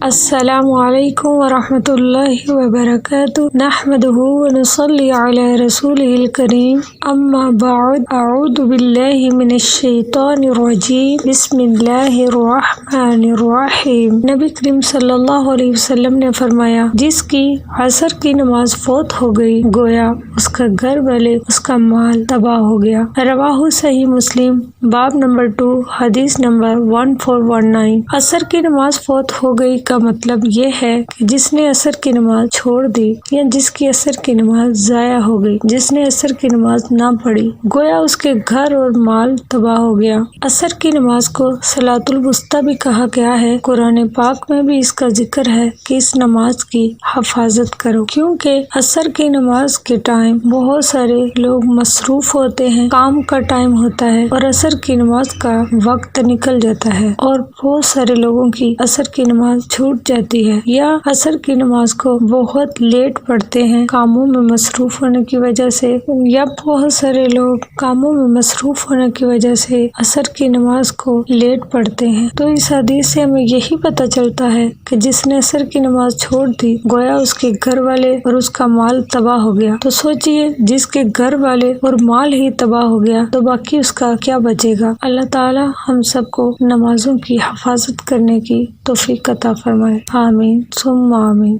السلام علیکم ورحمۃ اللہ وبرکاتہ نحمده ونصلی علی رسوله الکریم اما بعد اعوذ باللہ من الشیطان الرجیم بسم اللہ الرحمن الرحیم۔ نبی کریم صلی اللہ علیہ وسلم نے فرمایا، جس کی عصر کی نماز فوت ہو گئی گویا اس کا گھر والے اس کا مال تباہ ہو گیا۔ رواہ صحیح مسلم باب نمبر 2 حدیث نمبر 1419۔ عصر کی نماز فوت ہو گئی کا مطلب یہ ہے کہ جس نے عصر کی نماز چھوڑ دی یا جس کی عصر کی نماز ضائع ہو گئی، جس نے عصر کی نماز نہ پڑھی گویا اس کے گھر اور مال تباہ ہو گیا۔ عصر کی نماز کو صلاۃ الوسطی بھی کہا گیا ہے۔ قرآن پاک میں بھی اس کا ذکر ہے کہ اس نماز کی حفاظت کرو، کیونکہ عصر کی نماز کے ٹائم بہت سارے لوگ مصروف ہوتے ہیں، کام کا ٹائم ہوتا ہے اور عصر کی نماز کا وقت نکل جاتا ہے اور بہت سارے لوگوں کی عصر کی نماز چھوٹ جاتی ہے یا عصر کی نماز کو بہت لیٹ پڑھتے ہیں کاموں میں مصروف ہونے کی وجہ سے، یا بہت سارے لوگ کاموں میں مصروف ہونے کی وجہ سے عصر کی نماز کو لیٹ پڑھتے ہیں۔ تو اس حدیث سے ہمیں یہی پتہ چلتا ہے کہ جس نے عصر کی نماز چھوڑ دی گویا اس کے گھر والے اور اس کا مال تباہ ہو گیا۔ تو سوچئے، جس کے گھر والے اور مال ہی تباہ ہو گیا تو باقی اس کا کیا بچے گا؟ اللہ تعالی ہم سب کو نمازوں کی حفاظت کرنے کی توفیق عطا فرمائے، آمین ثم آمین۔